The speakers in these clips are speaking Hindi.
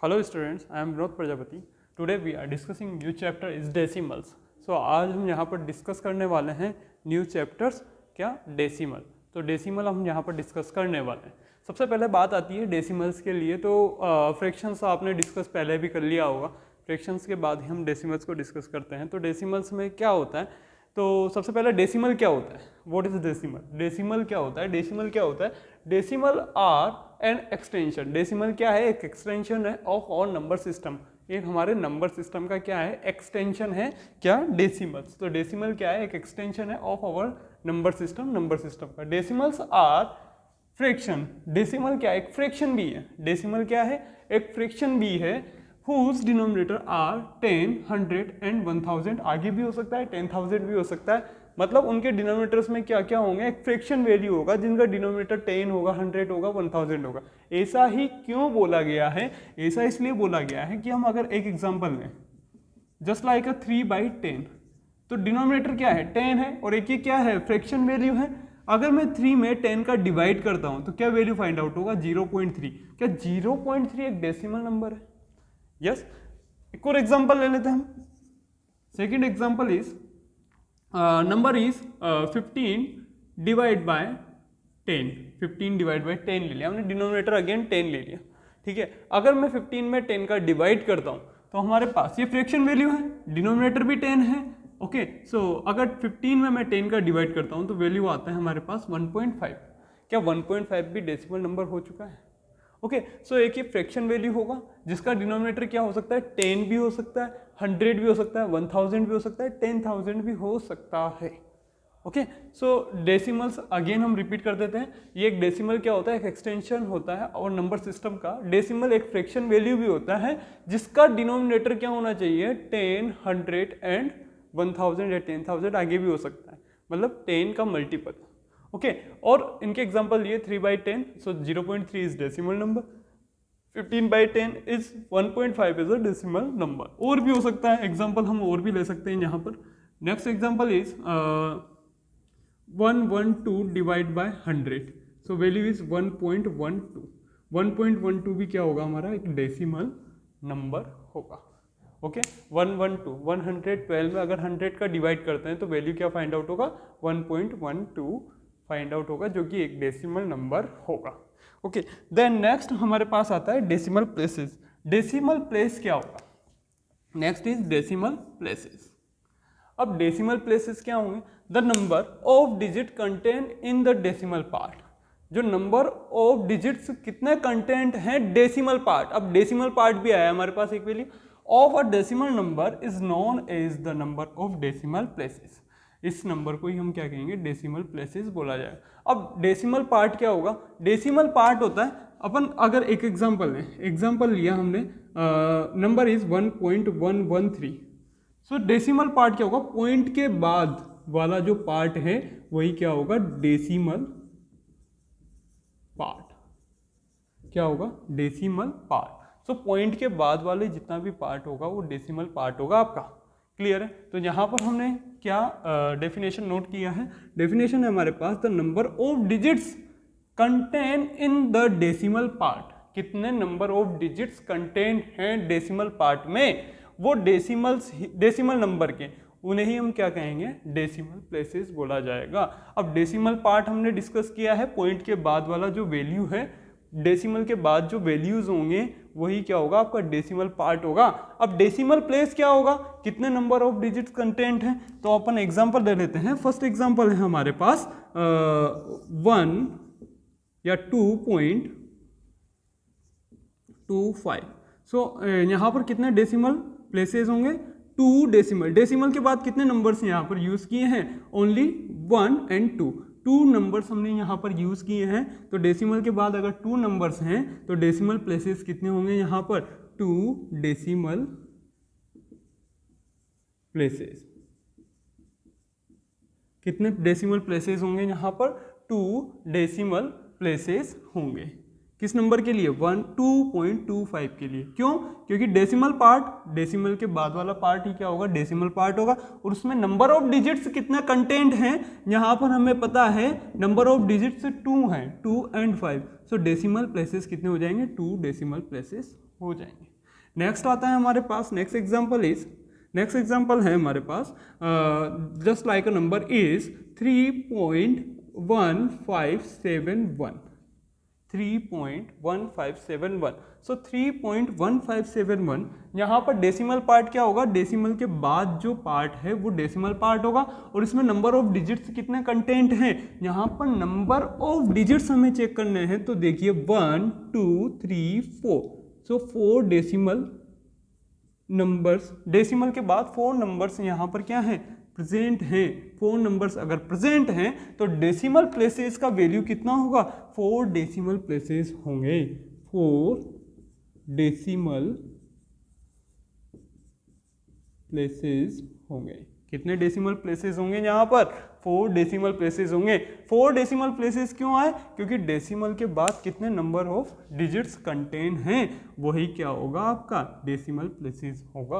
Hello students, I am Vinod Prajapati. Today we are discussing new chapter is decimals. So आज हम यहाँ पर डिस्कस करने वाले हैं न्यू चैप्टर्स क्या डेसिमल. तो डेसिमल हम यहाँ पर डिस्कस करने वाले हैं. सबसे पहले बात आती है डेसिमल्स के लिए. तो फ्रैक्शंस आपने डिस्कस पहले भी कर लिया होगा. फ्रैक्शंस के बाद ही हम डेसिमल्स को डिस्कस करते हैं. तो डेसिमल्स में क्या होता है, तो सबसे पहले डेसिमल क्या होता है, व्हाट इज डेसिमल. डेसिमल क्या होता है, डेसिमल क्या होता है, decimal are an extension. Decimal क्या है, एक एक्सटेंशन है ऑफ आवर नंबर सिस्टम. एक हमारे नंबर सिस्टम का क्या है, एक्सटेंशन है क्या, डेसिमल्स. तो डेसिमल क्या है, एक एक्सटेंशन है ऑफ आवर नंबर सिस्टम का. Decimals are fraction. डेसिमल क्या है, एक फ्रैक्शन भी है. डेसिमल क्या है, एक फ्रैक्शन भी है whose denominator are 10, 100 and 1000. आगे भी हो सकता है, 10,000 भी हो सकता है. मतलब उनके डिनोमिनेटर्स में क्या क्या होंगे, एक फ्रैक्शन वैल्यू होगा जिनका डिनोमिनेटर 10 होगा, 100 होगा, 1000 होगा. ऐसा ही क्यों बोला गया है, ऐसा इसलिए बोला गया है कि हम अगर एक एग्जांपल लें, जस्ट लाइक अ 3/10, तो डिनोमिनेटर क्या है, 10 है और एक ये क्या है, फ्रैक्शन वैल्यू है. अगर मैं 3 में 10 का डिवाइड करता हूं तो क्या वैल्यू फाइंड आउट होगा, 0.3. क्या 0.3 एक डेसिमल नंबर है? यस. एक और एग्जांपल ले लेते हैं हम. Second example is number is 15 divide by 10. 15 divide by 10 ले लिया हमने, डिनोमिनेटर अगेन 10 ले लिया. ठीक है. अगर मैं 15 में 10 का डिवाइड करता हूं तो हमारे पास ये फ्रैक्शन वैल्यू है, डिनोमिनेटर भी 10 है. ओके. सो अगर 15 में मैं 10 का डिवाइड करता हूं तो वैल्यू आता है हमारे पास 1.5. क्या 1.5 भी डेसिमल नंबर हो चुका है? ओके. सो एक ये फ्रैक्शन वैल्यू होगा जिसका डिनोमिनेटर क्या हो सकता है, 10 भी हो सकता है, 100 भी हो सकता है, 1000 भी हो सकता है, 10,000 भी हो सकता है. ओके. सो डेसिमल्स अगेन हम रिपीट कर देते हैं. ये एक डेसिमल क्या होता है, एक एक्सटेंशन होता है और नंबर सिस्टम का. डेसिमल एक फ्रैक्शन वैल्यू भी होता है जिसका डिनोमिनेटर क्या होना चाहिए, 10, 100 एंड 1000 या 10,000 आगे भी हो सकता है, मतलब 10 का मल्टीपल. ओके. और इनके एग्जांपल ये 3/10, सो 0.3 is decimal number. 15/10 is 1.5 is a decimal number. और भी हो सकता है एग्जांपल, हम और भी ले सकते हैं यहाँ पर. Next example is 112 divide by 100, so value is 1.12. 1.12 भी क्या होगा हमारा, एक डेसिमल नंबर होगा. ओके. 112 112 में अगर 100 का डिवाइड करते हैं तो वैल्यू क्या फाइंड आउट होगा, 1.12 फाइंड आउट होगा, जो कि एक डेसिमल नंबर होगा. ओके. देन नेक्स्ट हमारे पास आता है डेसिमल प्लेसेस. डेसिमल प्लेस क्या होगा, नेक्स्ट इज डेसिमल प्लेसेस. अब डेसिमल प्लेसेस क्या होंगे, the number of digit content in the decimal part. जो नंबर ऑफ डिजिट्स कितने कंटेंट हैं डेसिमल पार्ट. अब डेसिमल पार्ट भी आया हमारे पास एक value of a decimal number is known as the number of decimal places. इस नंबर को ही हम क्या कहेंगे, डेसिमल प्लेसेस बोला जाएगा. अब डेसिमल पार्ट क्या होगा, डेसिमल पार्ट होता है, अपन अगर एक एग्जांपल लें, एग्जांपल लिया हमने, number is 1.113. So decimal part क्या होगा, पॉइंट के बाद वाला जो पार्ट है वही क्या होगा, डेसिमल पार्ट. क्या होगा, डेसिमल पार्ट. सो पॉइंट के बाद वाले जितना भी पार्ट होगा वो डेसिमल पार्ट होगा आपका. क्लियर है. तो यहाँ पर हमने क्या डेफिनेशन नोट किया है, डेफिनेशन है हमारे पास, the number of digits contain in the decimal part. कितने नंबर ऑफ डिजिट्स कंटेन हैं डेसिमल पार्ट में, वो डेसिमल नंबर के, उन्हें ही हम क्या कहेंगे, डेसिमल प्लेसेस बोला जाएगा. अब डेसिमल पार्ट हमने डिस्कस किया है, पॉइंट के बाद वाला जो वैल्यू है, डेसिमल के बाद जो वैल्यूज होंगे वही क्या होगा, आपका डेसिमल पार्ट होगा. अब डेसिमल प्लेस क्या होगा, कितने नंबर ऑफ डिजिट्स कंटेंट हैं. तो अपन एग्जांपल दे लेते हैं. फर्स्ट एग्जांपल है हमारे पास 1 या 2.25. सो यहाँ पर कितने डेसिमल प्लेसेस होंगे, 2 डेसिमल. डेसिमल के बाद कितने नंबर्स यहाँ पर यूज किए हैं, ओनली 1 एंड 2. 2 नंबर्स हमने यहाँ पर यूज किए हैं. तो डेसिमल के बाद अगर 2 नंबर्स हैं तो डेसिमल प्लेसेस कितने होंगे यहाँ पर, 2 डेसिमल प्लेसेस. कितने डेसिमल प्लेसेस होंगे यहाँ पर, 2 डेसिमल प्लेसेस होंगे. किस नंबर के लिए, 2.25 के लिए. क्यों, क्योंकि डेसिमल पार्ट, डेसिमल के बाद वाला पार्ट ही क्या होगा, डेसिमल पार्ट होगा. और उसमें नंबर ऑफ डिजिट्स कितना कंटेंट है, यहाँ पर हमें पता है नंबर ऑफ डिजिट्स 2 हैं, 2 and 5. सो डेसिमल प्लेसेस कितने हो जाएंगे, 2 डेसिमल प्लेसेस हो जाएंगे. नेक्स्ट आता है हमारे पास, नेक्स्ट एग्जाम्पल है हमारे पास, just like a number is 3.1571, 3.1571। So 3.1571 यहाँ पर डेसिमल पार्ट क्या होगा, डेसिमल के बाद जो पार्ट है वो डेसिमल पार्ट होगा, और इसमें नंबर ऑफ डिजिट्स कितने कंटेंट हैं, यहाँ पर नंबर ऑफ डिजिट्स हमें चेक करने हैं। तो देखिए 1 2 3 4, सो 4 डेसिमल नंबर्स, डेसिमल के बाद 4 नंबर्स यहाँ पर क्या है, प्रेजेंट हैं। 4 नंबर्स अगर प्रेजेंट हैं तो डेसिमल प्लेसेस का वैल्यू कितना होगा, 4 डेसिमल प्लेसेस होंगे, 4 डेसिमल प्लेसेस होंगे। कितने डेसिमल प्लेसेस होंगे यहाँ पर, 4 डेसिमल प्लेसेस होंगे। 4 डेसिमल प्लेसेस क्यों आए, क्योंकि डेसिमल के बाद कितने नंबर ऑफ डिजिट्स कंटेन हैं, वही क्या होगा आपका डेसिमल प्लेसेस होगा।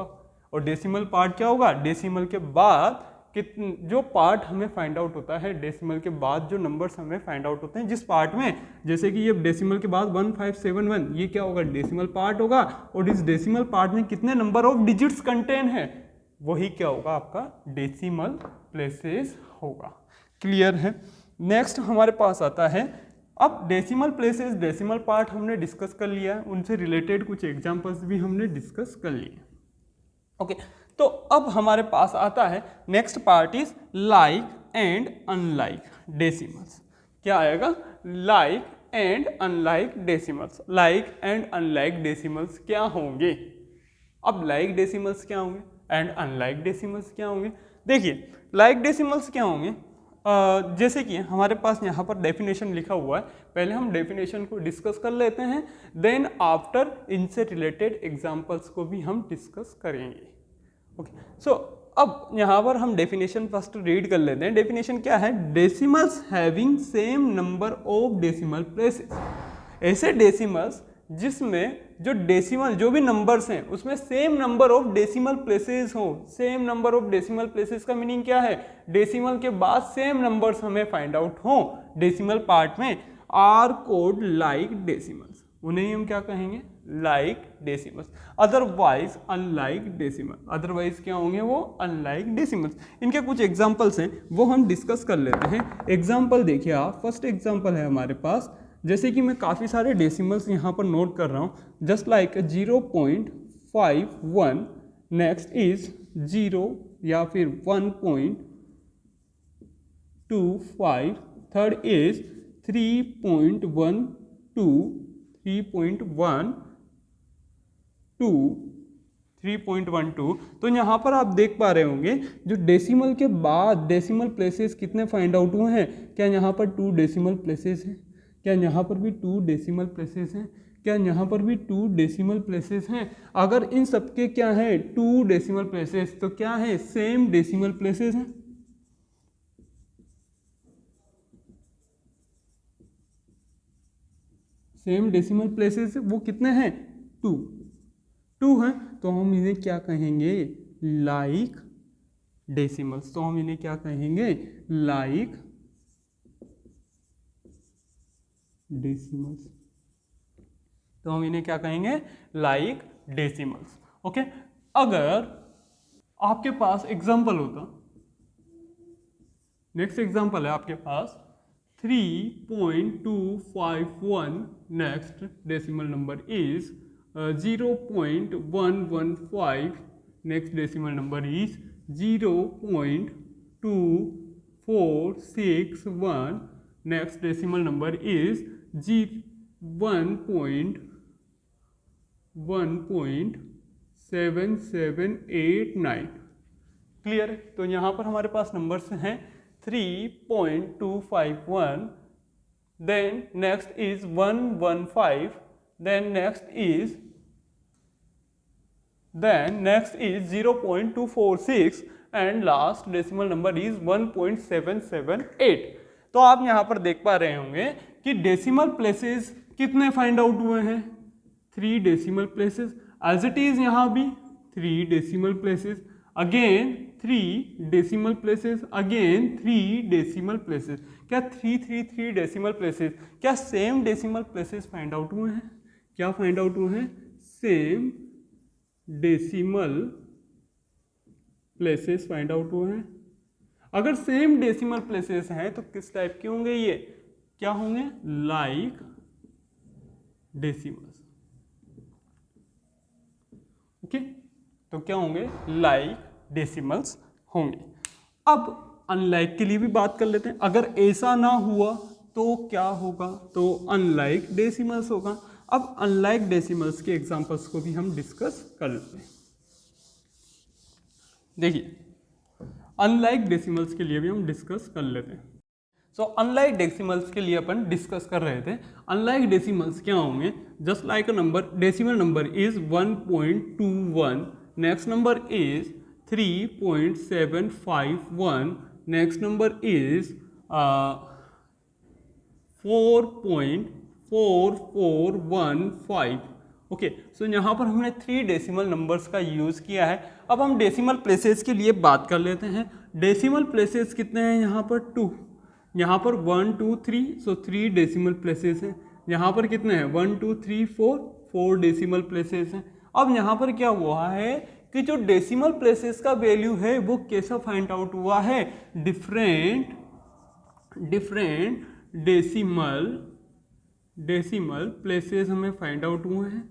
और डेसिमल पार्ट क्या होगा, डेसिमल के बाद जो पार्ट हमें फाइंड आउट होता है, डेसिमल के बाद जो नंबर्स हमें फाइंड आउट होते हैं जिस पार्ट में, जैसे कि ये डेसिमल के बाद 1571, ये क्या होगा, डेसिमल पार्ट होगा, और इस डेसिमल पार्ट में कितने नंबर ऑफ डिजिट्स कंटेन है, वही क्या होगा आपका डेसिमल प्लेसेस होगा। क्लियर है। नेक्स्ट हमारे पास आता है, अब डेसिमल प्लेसेस, डेसिमल पार्ट हमने डिस्कस कर लिया है, उनसे रिलेटेड कुछ एग्जांपल्स भी हमने डिस्कस कर लिए। ओके, तो अब हमारे पास आता है next part is like and unlike decimals. क्या आएगा, like and unlike decimals. Like and unlike decimals क्या होंगे, अब लाइक डेसिमल्स क्या होंगे एंड अनलाइक डेसिमल्स क्या होंगे। देखिए लाइक डेसिमल्स क्या होंगे, जैसे कि हमारे पास यहाँ पर डेफिनेशन लिखा हुआ है, पहले हम डेफिनेशन को डिस्कस कर लेते हैं, देन आफ्टर इनसे रिलेटेड एग्जांपल्स को भी हम डिस्कस करेंगे। ओके, सो अब यहाँ पर हम डेफिनेशन फर्स्ट रीड कर लेते हैं। डेफिनेशन क्या है, decimals having same number of decimal places. ऐसे डेसिमल्स जिसमें जो डेसिमल जो भी नंबर्स हैं उसमें same number of decimal places हो। Same number of decimal places का मीनिंग क्या है, डेसिमल के बाद सेम नंबर्स हमें फाइंड आउट हो डेसिमल पार्ट में, आर कोड लाइक डेसिमल्स, उन्हें हम क्या कहेंगे, like decimals. Otherwise unlike decimal, otherwise क्या होंगे वो, अनलाइक डेसिमल्स। इनके कुछ एग्जांपल्स हैं वो हम डिस्कस कर लेते हैं। एग्जांपल देखिए आप, फर्स्ट एग्जांपल है हमारे पास, जैसे कि मैं काफ़ी सारे डेसिमल्स यहाँ पर नोट कर रहा हूँ, जस्ट लाइक 0.51, नेक्स्ट इज 0 या फिर 1.25, थर्ड इज 3.12, 3.12। तो यहाँ पर आप देख पा रहे होंगे जो डेसिमल के बाद डेसिमल प्लेसेस कितने फाइंड आउट हुए हैं, क्या यहाँ पर 2 डेसिमल प्लेसेस हैं, क्या यहाँ पर भी 2 डेसिमल प्लेसेस हैं, क्या यहाँ पर भी 2 डेसिमल प्लेसेस हैं। अगर इन सबके क्या है 2 डेसिमल प्लेसेस, तो क्या है, सेम डेसिमल प्लेसेस हैं। सेम डेसिमल प्लेसेस वो कितने हैं, 2 हैं, तो हम इन्हें क्या कहेंगे, लाइक डेसिमल्स। तो हम इन्हें क्या कहेंगे, लाइक डेसिमल्स। तो हम इन्हें क्या कहेंगे, लाइक डेसिमल्स। ओके, अगर आपके पास एग्जांपल होता, नेक्स्ट एग्जांपल है आपके पास 3.251, next decimal number is 0.115, next decimal number is 0.2461, next decimal number is 1.7789। Clear है। तो यहाँ पर हमारे पास नंबर्स हैं 3.251, then next is 115, then next is 0.246 and last decimal number is 1.778। तो आप यहाँ पर देख पा रहे होंगे कि डेसिमल प्लेसेस कितने फाइंड आउट हुए हैं, 3 decimal places, as it is यहाँ भी 3 decimal places, again 3 decimal places, again 3 decimal places. क्या 3 डेसिमल प्लेसेस, क्या same decimal places find out हुए हैं, क्या फाइंड आउट हुए हैं, same decimal places find out हुए हैं। अगर सेम डेसिमल प्लेसेस हैं तो किस टाइप के होंगे ये, क्या होंगे, लाइक डेसिमल्स। ओके, तो क्या होंगे, लाइक डेसिमल्स होंगे। अब अनलाइक के लिए भी बात कर लेते हैं। अगर ऐसा ना हुआ तो क्या होगा, तो अनलाइक डेसिमल्स होगा। अब अनलाइक डेसिमल्स के एग्जांपल्स को भी हम डिस्कस कर लेते हैं। देखिए, अनलाइक डेसिमल्स के लिए भी हम डिस्कस कर लेते हैं। सो अनलाइक डेसिमल्स के लिए अपन डिस्कस कर रहे थे। अनलाइक डेसिमल्स क्या होंगे, just like a number, decimal number is 1.21, next number is 3.751, next number is 4.4415। Okay, so यहाँ पर हमने 3 डेसिमल नंबर्स का यूज़ किया है। अब हम डेसिमल प्लेसेस के लिए बात कर लेते हैं। डेसिमल प्लेसेस कितने हैं, यहाँ पर 2, यहाँ पर 1 2 3, सो 3 डेसिमल प्लेसेस हैं। यहाँ पर कितने हैं, 1 2 3 4 डेसिमल प्लेसेस हैं। अब यहाँ पर क्या हुआ है कि जो डेसिमल प्लेसेस का वैल्यू है वो कैसा फाइंड आउट हुआ है, डिफरेंट डेसिमल प्लेसेस हमें फाइंड आउट हुए हैं।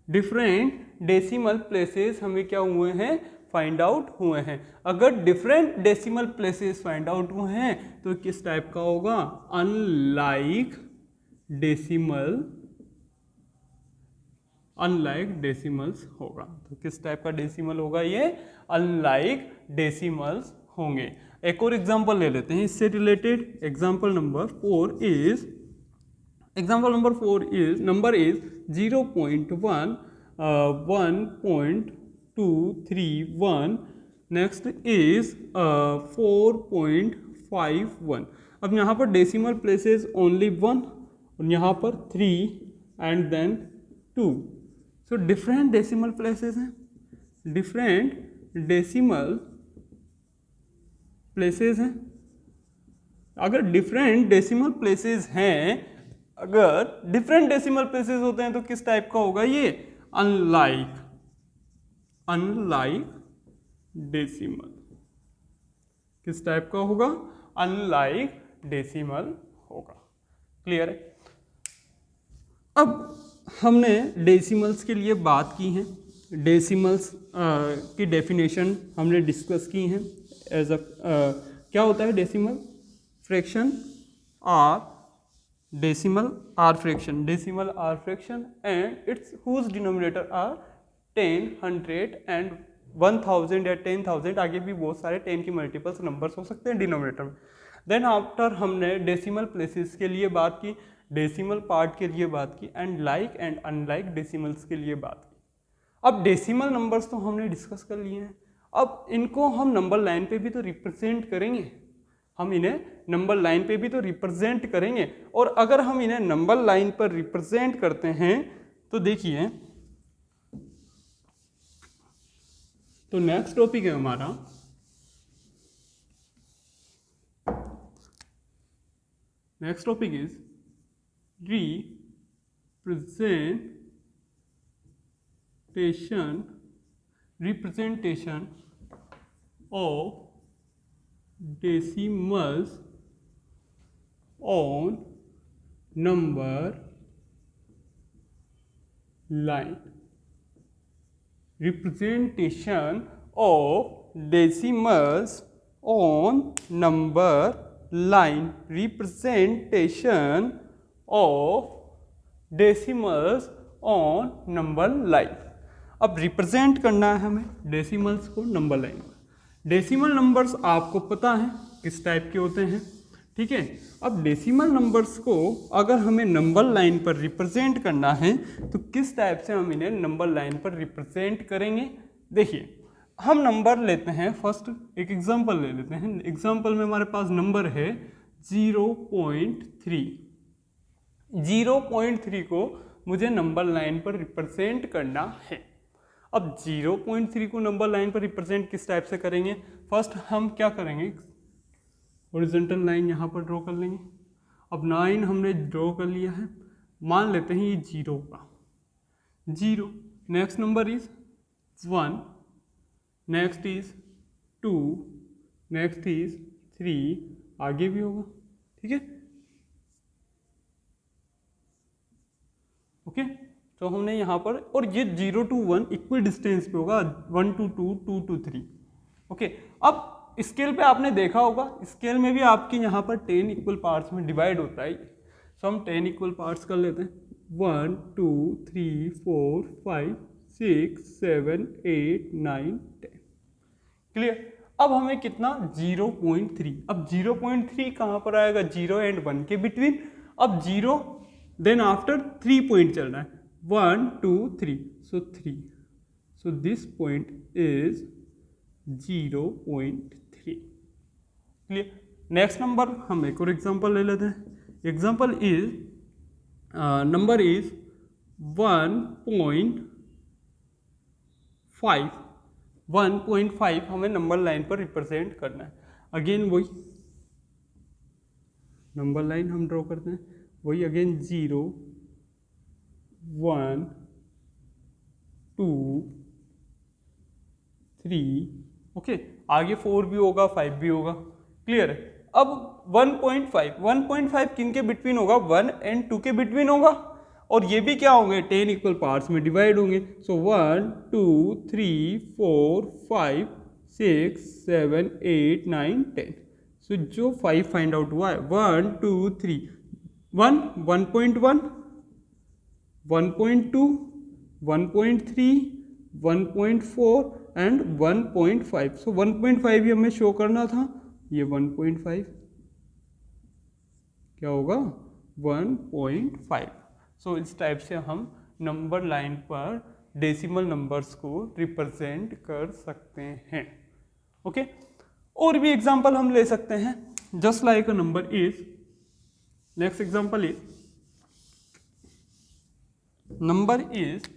डिफरेंट डेसिमल प्लेसेस हमें क्या हुए हैं, फाइंड आउट हुए हैं। अगर different decimal places find out हुए हैं तो किस टाइप का होगा, अनलाइक डेसिमल्स होगा। तो किस टाइप का डेसिमल होगा ये, अनलाइक डेसिमल्स होंगे। एक और एग्जांपल ले लेते हैं इससे related. Example number 4 is number is 0.1 1.231, next is 4.51। अब यहाँ पर डेसिमल प्लेसेस ओनली 1 और यहाँ पर 3 and then 2। So different decimal places हैं, डिफरेंट डेसिमल प्लेसेस हैं। अगर डिफरेंट डेसिमल प्लेसेस हैं, अगर डिफरेंट डेसिमल प्लेसेस होते हैं तो किस टाइप का होगा ये, अनलाइक डेसिमल। किस टाइप का होगा, अनलाइक डेसिमल होगा। क्लियर है। अब हमने डेसिमल्स के लिए बात की है, डेसिमल्स की डेफिनेशन हमने डिस्कस की हैं। एज अ क्या होता है decimal, fraction are decimal are fraction and its whose denominator are 10, 100 and 1000 या 10,000, आगे भी बहुत सारे 10 की मल्टीपल्स नंबर्स हो सकते हैं डिनोमिनेटर में। देन आफ्टर हमने डेसिमल प्लेसेस के लिए बात की, डेसिमल पार्ट के लिए बात की, and like and unlike decimals के लिए बात की। अब डेसिमल नंबर्स तो हमने डिस्कस कर लिए हैं, अब इनको हम नंबर लाइन पे भी तो रिप्रेजेंट करेंगे, हम इन्हें नंबर लाइन पे भी तो रिप्रेजेंट करेंगे। और अगर हम इन्हें नंबर लाइन पर रिप्रेजेंट करते हैं तो देखिए, तो नेक्स्ट टॉपिक है हमारा next topic is representation of decimals on number line. Representation of decimals on number line. Representation of decimals on number line. अब रिप्रेजेंट करना है हमें डेसिमल्स को नंबर लाइन पर। डेसिमल नंबर्स आपको पता है किस टाइप के होते हैं, ठीक है। अब डेसिमल नंबर्स को अगर हमें नंबर लाइन पर रिप्रेजेंट करना है तो किस टाइप से हम इन्हें नंबर लाइन पर रिप्रेजेंट करेंगे। देखिए, हम नंबर लेते हैं, फर्स्ट एक एग्जांपल ले लेते हैं। एग्जांपल में हमारे पास नंबर है 0.3। 0.3 को मुझे नंबर लाइन पर रिप्रेजेंट करना है। अब 0.3 को नंबर लाइन पर रिप्रेजेंट किस टाइप से करेंगे, फर्स्ट हम क्या करेंगे, हॉरिजॉन्टल लाइन यहाँ पर ड्रॉ कर लेंगे। अब 9 हमने ड्रॉ कर लिया है, मान लेते हैं ये 0 का 0। Next number is 1, next is 2, next is 3, आगे भी होगा, ठीक है। ओके, तो हमने यहाँ पर, और ये 0 to 1 इक्वल डिस्टेंस पे होगा, 1 to 2, 2 to 3। ओके, अब स्केल पे आपने देखा होगा, स्केल में भी आपके यहाँ पर 10 इक्वल पार्ट्स में डिवाइड होता है। सो हम 10 इक्वल पार्ट्स कर लेते हैं, 1 2 3 4 5 6 7 8 9 10। क्लियर। अब हमें कितना, 0.3। अब 0.3 कहाँ पर आएगा, 0 and 1 के बिटवीन। अब 0 देन आफ्टर 3 पॉइंट चल रहा है, 1 2 3, सो 3, so this point is 0.3। Clear. Next number हम एक और एग्जांपल ले लेते हैं। Example is number is 1.5। 1.5 हमें नंबर लाइन पर रिप्रेजेंट करना है। अगेन वही नंबर लाइन हम ड्रॉ करते हैं, वही अगेन 0 1 2 3, ओके, आगे 4 भी होगा, 5 भी होगा। क्लियर है। अब 1.5 किन के बिटवीन होगा, 1 and 2 के बिटवीन होगा, और ये भी क्या होंगे, 10 इक्वल पार्ट्स में डिवाइड होंगे। सो 1 2 3 4 5 6 7 8 9 10। सो जो 5 फाइंड आउट हुआ है, 1 2 3, 1 1.1 1.2 1.3 1.4 एंड 1.5। सो 1.5 ही हमें शो करना था, ये 1.5 क्या होगा, 1.5। सो इस टाइप से हम नंबर लाइन पर डेसिमल नंबर्स को रिप्रेजेंट कर सकते हैं। ओके, और भी एग्जांपल हम ले सकते हैं, just like a number is, next example is number is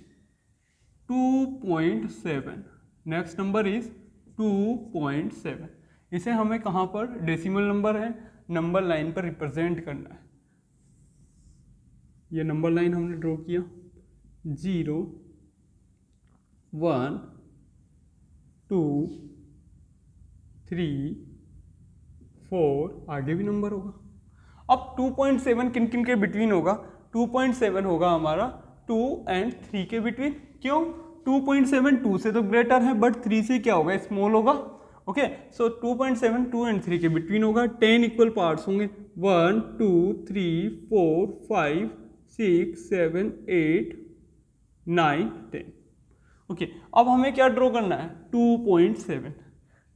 2.7। Next number is 2.7। इसे हमें कहाँ पर, डेसिमल नंबर है, नंबर लाइन पर रिप्रेजेंट करना है। ये नंबर लाइन हमने ड्रॉ किया, 0 1 2 3 4, आगे भी नंबर होगा। अब 2.7 किन किन के बिटवीन होगा, 2.7 होगा हमारा 2 and 3 के बिटवीन। क्यों, 2.7 2 से तो ग्रेटर है, बट 3 से क्या होगा, स्मॉल होगा। ओके, सो 2.7 2 and 3 के बिटवीन होगा। 10 इक्वल पार्ट्स होंगे, 1 2 3 4 5 6 7 8 9 10। ओके, अब हमें क्या ड्रॉ करना है, 2.7।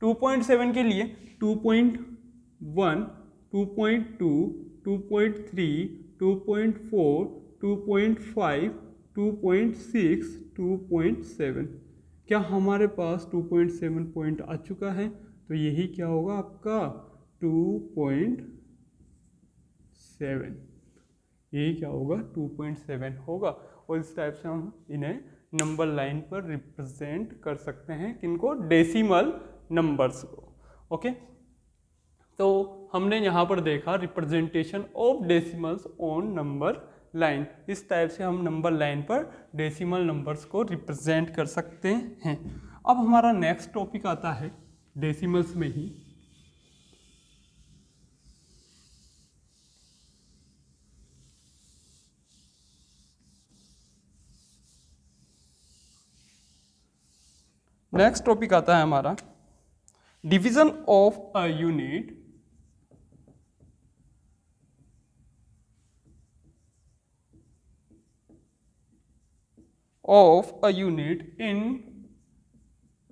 2.7 के लिए 2.1 2.2 2.3 2.4 2.5 2.6 2.7। क्या हमारे पास 2.7 पॉइंट आ चुका है, तो यही क्या होगा आपका 2.7, यही क्या होगा 2.7 होगा। और इस टाइप से हम इन्हें नंबर लाइन पर रिप्रेजेंट कर सकते हैं, किनको, डेसिमल नंबर्स को। ओके, तो हमने यहाँ पर देखा representation of decimals on number line. इस टाइप से हम नंबर लाइन पर डेसिमल नंबर्स को रिप्रेजेंट कर सकते हैं। अब हमारा नेक्स्ट टॉपिक आता है डेसिमल्स में ही, नेक्स्ट टॉपिक आता है हमारा division of a unit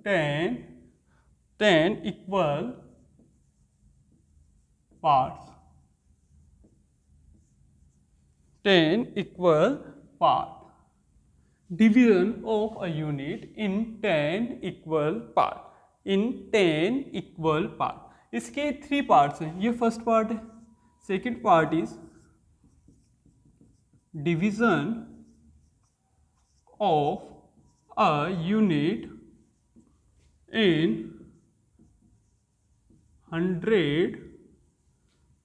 in 10 equal parts। 10 equal part, division of a unit in 10 equal part, in 10 equal part। इसके 3 पार्ट्स हैं, ये फर्स्ट पार्ट है। Second part is division of a unit in 100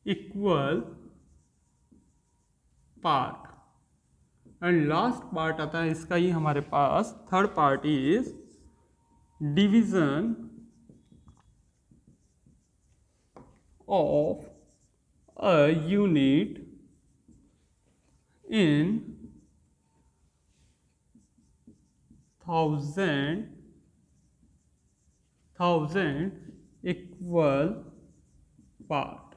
equal part, and last part आता है इसका ही हमारे पास, third part is division of a unit in thousand equal part,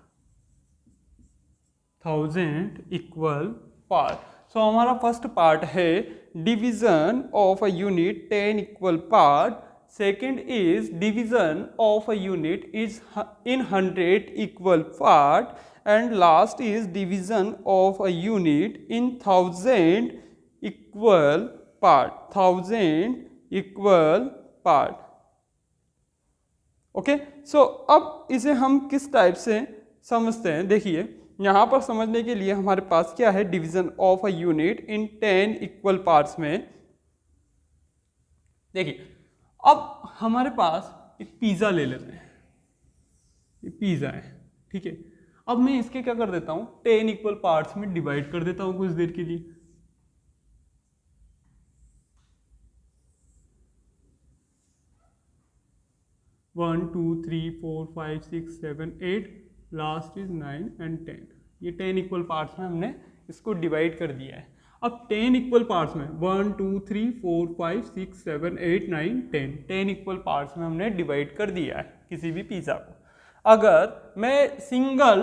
1000 equal part. So हमारा फर्स्ट पार्ट है division of a unit 10 equal part. Second is division of a unit is in 100 equal part, and last is division of a unit in 1000 equal part, 1000 equal part. Okay, so अब इसे हम किस टाइप से समझते हैं, देखिए यहाँ पर समझने के लिए हमारे पास क्या है, division of a unit in 10 equal parts में। देखिए अब हमारे पास एक पिज़्ज़ा ले लेते हैं, ये पिज़्ज़ा है, ठीक है। अब मैं इसके क्या कर देता हूँ, 10 इक्वल पार्ट्स में डिवाइड कर देता हूँ कुछ देर के लिए। One 2 3 4 5 6 7 8, last is 9 and 10। ये 10 इक्वल पार्ट्स में हमने इसको डिवाइड कर दिया है। अब 10 इक्वल पार्ट्स में 1 2 3 4 5 6 7 8 9 10, 10 इक्वल पार्ट्स में हमने डिवाइड कर दिया है किसी भी पिज़्ज़ा को। अगर मैं सिंगल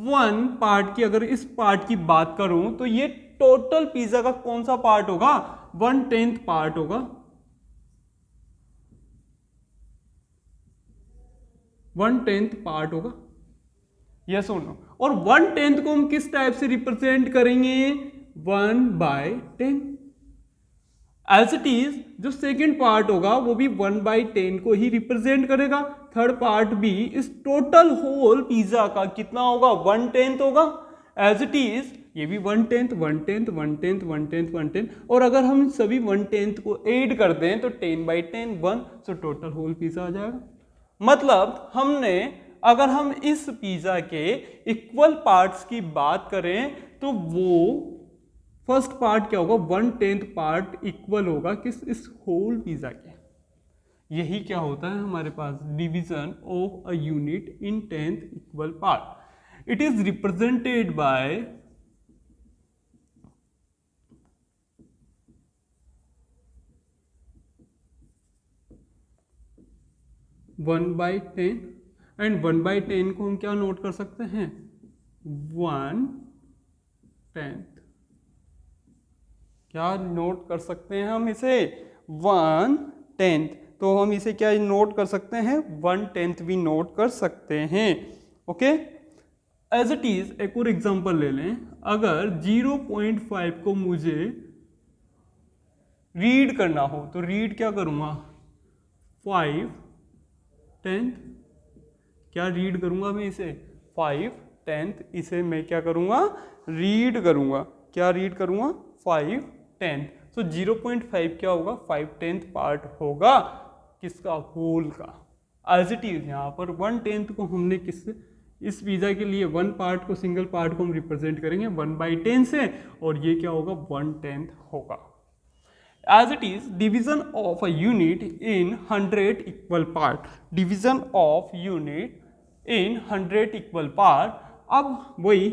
वन पार्ट की, अगर इस पार्ट की बात करूं तो ये टोटल पिज़्ज़ा का कौन सा पार्ट होगा, 1/10 पार्ट होगा, 1/10 पार्ट होगा, यस और नो। और 1/10 को हम किस टाइप से रिप्रेजेंट करेंगे, 1/10। एज इट इज जो सेकेंड पार्ट होगा वो भी 1/10 को ही रिप्रेजेंट करेगा। थर्ड पार्ट भी इस टोटल होल पिज्जा का कितना होगा, 1/10 होगा। एज इट इज ये भी 1/10 1/10 1/10 1/10 1/10, और अगर हम सभी 1/10 को ऐड कर दें तो 10/10 1, सो टोटल होल पिज्जा आ जाएगा। मतलब हमने, अगर हम इस पिज्जा के इक्वल पार्ट्स की बात करें तो वो फर्स्ट पार्ट क्या होगा, 1/10 पार्ट इक्वल होगा किस, इस होल पिज्जा के। यही क्या होता है हमारे पास, division of a unit in 10th equal part. It is represented by 1/10, and 1/10 को हम क्या नोट कर सकते हैं, 1/10। क्या नोट कर सकते हैं हम इसे, 1/10। तो हम इसे क्या नोट कर सकते हैं, 1/10 भी नोट कर सकते हैं। ओके, एज इट इज एक और एग्जांपल ले लें। अगर 0.5 को मुझे रीड करना हो तो रीड क्या करूंगा, 5/10। क्या रीड करूंगा मैं इसे, 5/10। इसे मैं क्या करूंगा, रीड करूंगा। क्या रीड करूंगा, 5/10। सो 0.5 क्या होगा, 5/10 पार्ट होगा किसका, होल का। एज इट इज यहाँ पर 1/10 को हमने किससे, इस पिज्जा के लिए वन पार्ट को, सिंगल पार्ट को हम रिप्रेजेंट करेंगे 1/10 से, और ये क्या होगा, 1/10 होगा। As it is, division of a unit in 100 equal part. Division of unit in 100 equal part. अब वही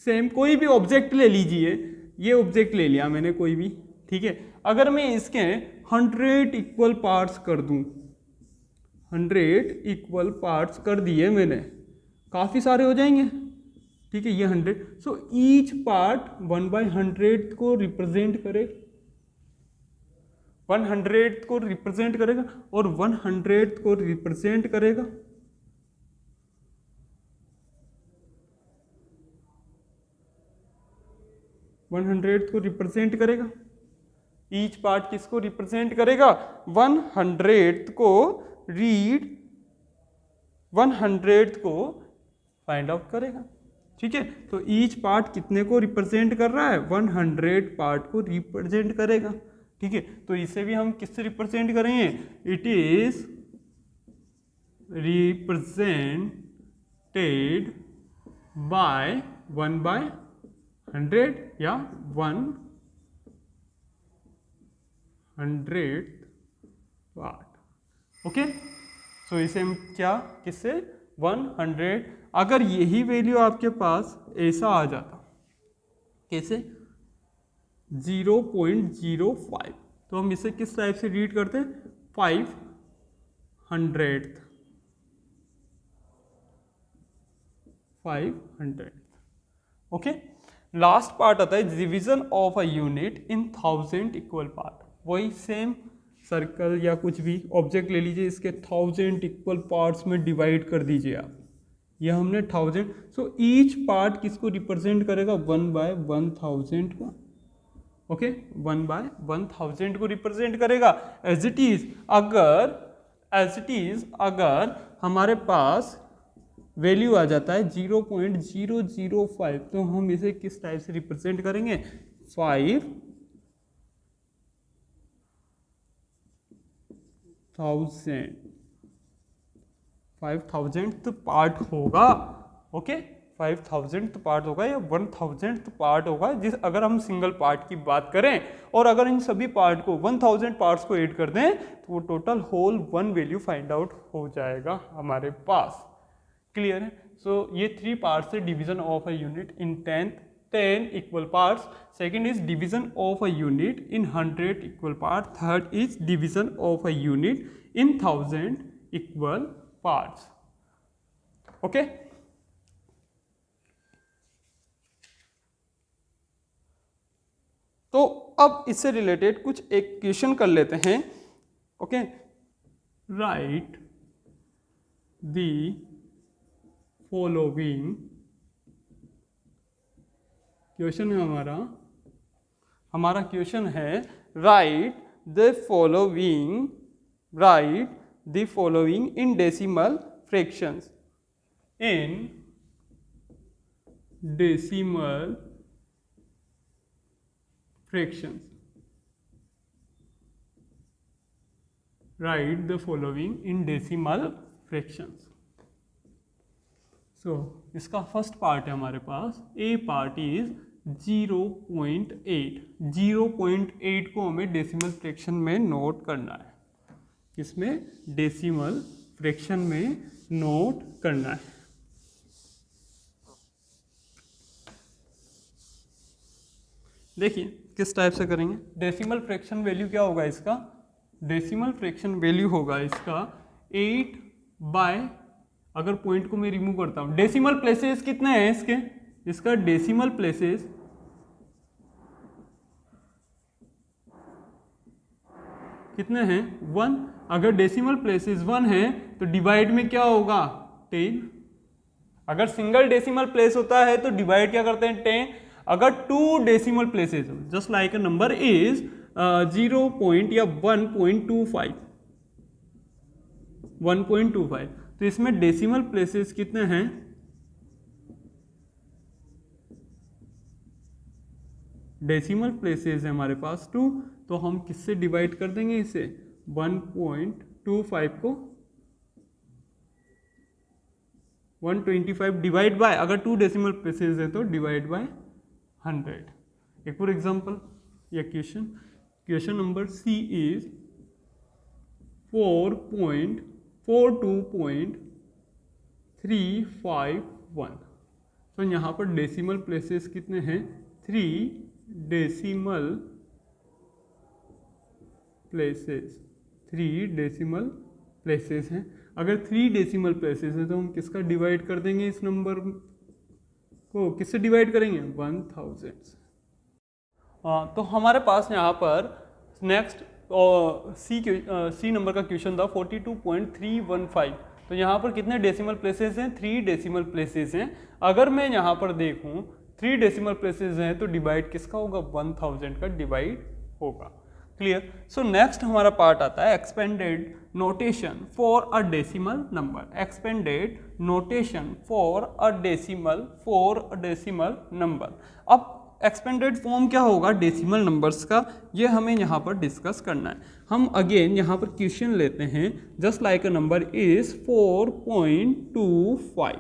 सेम कोई भी ऑब्जेक्ट ले लीजिए, ये ऑब्जेक्ट ले लिया मैंने कोई भी, ठीक है। अगर मैं इसके 100 इक्वल पार्ट्स कर दूं, 100 इक्वल पार्ट्स कर दिए मैंने, काफ़ी सारे हो जाएंगे, ठीक है। ये 100, सो ईच पार्ट 1/100 को रिप्रेजेंट करे, 100 को रिप्रेजेंट करेगा, और 100 को रिप्रेजेंट करेगा 100 को रिप्रेजेंट करेगा। ईच पार्ट किसको रिप्रेजेंट करेगा, 100 को रीड, 100 को फाइंड आउट करेगा, ठीक है। तो ईच पार्ट कितने को रिप्रेजेंट कर रहा है, 100 पार्ट को रिप्रेजेंट करेगा, ठीक है। तो इसे भी हम किससे रिप्रेजेंट करेंगे, इट इज रिप्रेजेंटेड बाय 1/100 या 100 पार्ट। ओके, सो इसे हम क्या किससे 100, अगर यही वैल्यू आपके पास ऐसा आ जाता कैसे 0.05, तो हम इसे किस टाइप से रीड करते हैं 500। ओके, लास्ट पार्ट आता है division of a unit in 1000 equal part. वही सेम सर्कल या कुछ भी ऑब्जेक्ट ले लीजिए, इसके 1000 इक्वल पार्ट्स में डिवाइड कर दीजिए आप। यह हमने 1000, सो ईच पार्ट किसको रिप्रेजेंट करेगा 1/1000 को। ओके, 1/1000 को रिप्रेजेंट करेगा। एज इट इज अगर हमारे पास वैल्यू आ जाता है 0.005, तो हम इसे किस टाइप से रिप्रेजेंट करेंगे 5000th पार्ट होगा। ओके, 5000th पार्ट होगा या 1000th पार्ट होगा, जिस अगर हम सिंगल पार्ट की बात करें, और अगर इन सभी पार्ट को 1000 पार्ट्स को ऐड कर दें तो वो total whole one value find out हो जाएगा हमारे पास। क्लियर है? सो ये 3 पार्ट्स है division of a unit in 10 equal parts. Second is division of a unit in 100 equal part. Third is division of a unit in 1000 equal parts. Okay, तो अब इससे रिलेटेड कुछ एक क्वेश्चन कर लेते हैं। Okay, write the following, question है हमारा क्वेश्चन है write the following in decimal fractions, in decimal fractions. Write the following in decimal fractions. So इसका फर्स्ट पार्ट है हमारे पास, ए पार्ट इज 0.8। 0.8 को हमें डेसिमल फ्रैक्शन में नोट करना है। किसमें? डेसिमल फ्रैक्शन में नोट करना है। देखिए किस टाइप से करेंगे। डेसिमल फ्रैक्शन वैल्यू क्या होगा इसका? डेसिमल फ्रैक्शन वैल्यू होगा इसका 8 बाय, अगर पॉइंट को मैं रिमूव करता हूं, डेसिमल प्लेसेस कितने हैं इसके? इसका डेसिमल प्लेसेस कितने हैं? 1। अगर डेसिमल प्लेसेस 1 है तो डिवाइड में क्या होगा 10। अगर सिंगल डेसिमल प्लेस होता है तो डिवाइड क्या करते हैं 10। अगर 2 डेसिमल प्लेसेस हो, just like a number is 0 या 1.25, तो इसमें डेसिमल प्लेसेस कितने हैं? डेसिमल प्लेसेस है हमारे पास 2, तो हम किससे डिवाइड कर देंगे इसे? 1.25 को 125 डिवाइड बाय, अगर 2 डेसिमल प्लेसेस है तो डिवाइड बाय 100। एक और एग्जांपल या क्वेश्चन नंबर सी इज 4.42.351। तो यहाँ पर डेसिमल प्लेसेस कितने हैं? 3 डेसिमल प्लेसेस हैं। अगर 3 डेसिमल प्लेसेस हैं तो हम किसका डिवाइड कर देंगे? इस नंबर को किससे डिवाइड करेंगे? 1000 से। तो हमारे पास यहाँ पर नेक्स्ट सी नंबर का क्वेश्चन था 42.315। तो यहाँ पर कितने डेसिमल प्लेसेस हैं? 3 डेसिमल प्लेसेस हैं। अगर मैं यहाँ पर देखूँ 3 डेसिमल प्लेसेस हैं तो डिवाइड किसका होगा? 1000 का डिवाइड होगा। क्लियर? सो नेक्स्ट हमारा पार्ट आता है expanded notation for a decimal number. Expanded notation for a decimal number. अब एक्सपेंडेड फॉर्म क्या होगा डेसिमल नंबर्स का, ये हमें यहाँ पर डिस्कस करना है। हम अगेन यहाँ पर क्वेश्चन लेते हैं, just like a number is 4.25।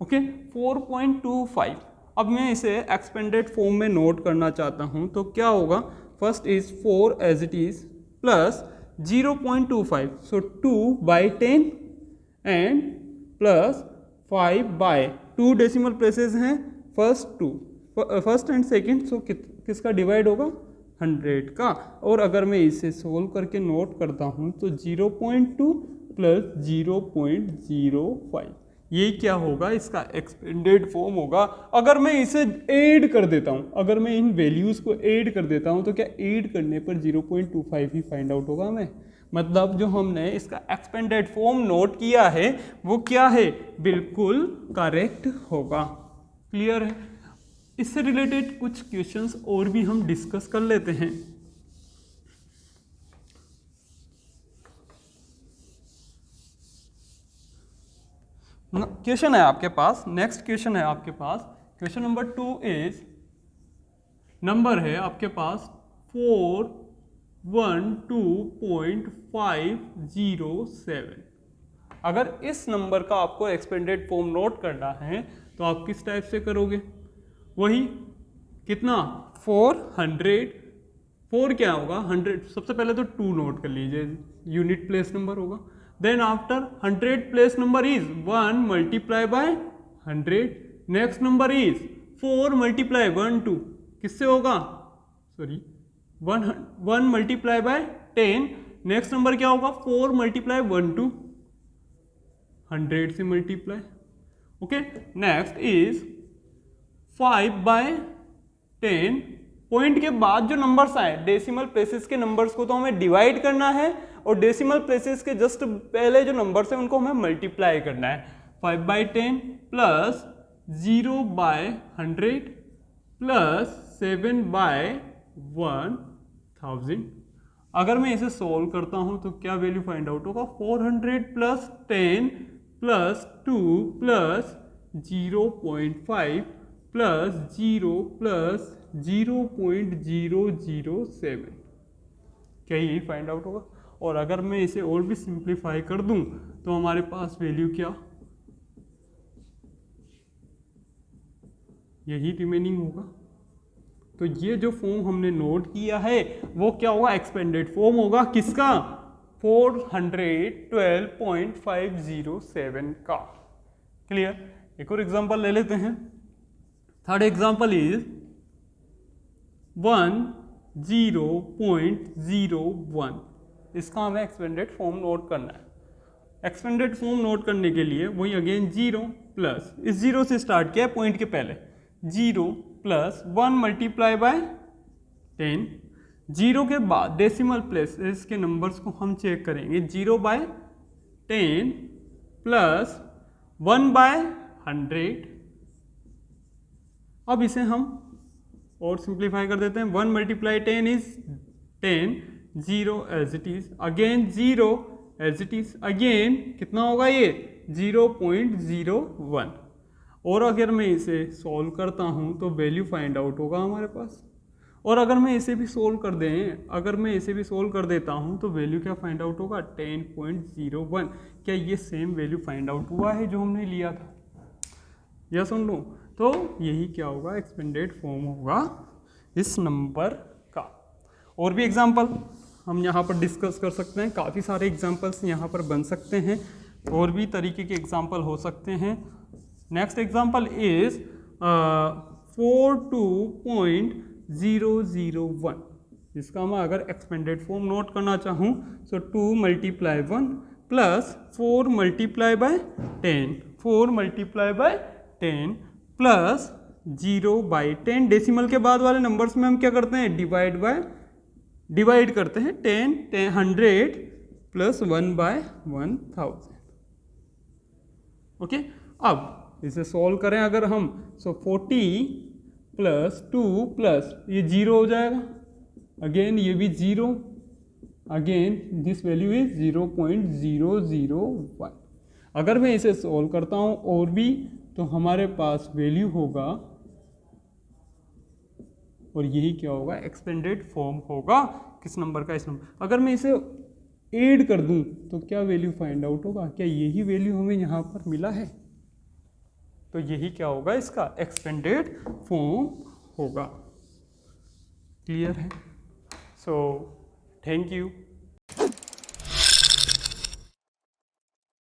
Okay, 4.25। अब मैं इसे एक्सपेंडेड फॉर्म में नोट करना चाहता हूँ, तो क्या होगा? First is 4 as it is plus 0.25, so 2/10 and plus 5/2 decimal places हैं, फर्स्ट एंड सेकंड, सो किसका डिवाइड होगा 100 का। और अगर मैं इसे सोल्व करके नोट करता हूँ तो 0.2 प्लस 0.05 ये क्या होगा, इसका एक्सपेंडेड फॉर्म होगा। अगर मैं इसे ऐड कर देता हूँ, अगर मैं इन वैल्यूज़ को ऐड कर देता हूँ तो क्या ऐड करने पर 0.25 ही फाइंड आउट होगा हमें। मतलब जो हमने इसका एक्सपेंडेड फॉर्म नोट किया है वो क्या है, बिल्कुल करेक्ट होगा। क्लियर है। इससे रिलेटेड कुछ क्वेश्चंस और भी हम डिस्कस कर लेते हैं। क्वेश्चन है आपके पास, नेक्स्ट क्वेश्चन है आपके पास, क्वेश्चन नंबर 2 इज, नंबर है आपके पास 412.507। अगर इस नंबर का आपको एक्सपेंडेड फॉर्म नोट करना है तो आप किस टाइप से करोगे, वही कितना 4 क्या होगा 100, सबसे पहले तो 2 नोट कर लीजिए, यूनिट प्लेस नंबर होगा। Then after 100 place number is 1 multiply by 100, next number is 4 multiply 1 2 किससे होगा, sorry 1 multiply by 10, next number क्या होगा 4 मल्टीप्लाई 1 2 100 से multiply. Okay, next is 5/10, point के बाद जो नंबर्स आए डेसिमल प्लेसेस के नंबर्स को तो हमें डिवाइड करना है और डेसिमल प्लेसेस के जस्ट पहले जो नंबर्स हैं उनको हमें मल्टीप्लाई करना है। 5/10 प्लस 0/100 प्लस 7/1000। अगर मैं इसे सोल्व करता हूं तो क्या वैल्यू फाइंड आउट होगा, 400 plus 10 plus 2 plus 0.5 plus 0 plus 0.007, क्या यही फाइंड आउट होगा। और अगर मैं इसे और भी सिंप्लीफाई कर दूं तो हमारे पास वैल्यू क्या, यही रिमेनिंग होगा। तो ये जो फॉर्म हमने नोट किया है वो क्या होगा, एक्सपेंडेड फॉर्म होगा किसका, 412.507 का। क्लियर। एक और एग्जांपल ले लेते हैं। थर्ड एग्जांपल इज 10.01, इसका हमें एक्सपेंडेड फॉर्म नोट करना है। एक्सपेंडेड फॉर्म नोट करने के लिए वही अगेन 0 प्लस, इस 0 से स्टार्ट किया है पॉइंट के पहले, 0 प्लस 1 मल्टीप्लाई बाय 10, 0 के बाद डेसिमल प्लेसेस के नंबर्स को हम चेक करेंगे, 0/10 प्लस 1/100। अब इसे हम और सिंप्लीफाई कर देते हैं, 1 multiply 10 is 10, 0 as it is, again 0 as it is, again कितना होगा ये 0.01। और अगर मैं इसे सॉल्व करता हूँ तो वैल्यू फाइंड आउट होगा हमारे पास। और अगर मैं इसे भी सोल्व कर दें, अगर मैं इसे भी सोल्व कर देता हूँ तो वैल्यू क्या फाइंड आउट होगा, 10.01। क्या ये सेम वैल्यू फाइंड आउट हुआ है जो हमने लिया था, या सुन लो। तो यही क्या होगा, एक्सपेंडेड फॉर्म होगा इस नंबर का। और भी एग्जांपल हम यहाँ पर डिस्कस कर सकते हैं, काफ़ी सारे एग्जांपल्स यहाँ पर बन सकते हैं, और भी तरीके के एग्जांपल हो सकते हैं। नेक्स्ट एग्जांपल इज 42.001, इसका मैं अगर एक्सपेंडेड फॉर्म नोट करना चाहूँ सो 2 multiply 1 plus 4 multiply by 10, 4 multiply by 10 plus 0/10, decimal के बाद वाले नंबर्स में हम क्या करते हैं, डिवाइड करते हैं, 10 100 प्लस 1/1000। ओके, अब इसे सॉल्व करें अगर हम, सो 40 प्लस 2 प्लस ये 0 हो जाएगा, अगेन ये भी 0, अगेन दिस वैल्यू इज 0.001। अगर मैं इसे सॉल्व करता हूँ और भी तो हमारे पास वैल्यू होगा, और यही क्या होगा, एक्सपेंडेड फॉर्म होगा किस नंबर का, इस नंबर। अगर मैं इसे ऐड कर दूं तो क्या वैल्यू फाइंड आउट होगा, क्या यही वैल्यू हमें यहाँ पर मिला है, तो यही क्या होगा, इसका एक्सपेंडेड फॉर्म होगा। क्लियर है। So thank you.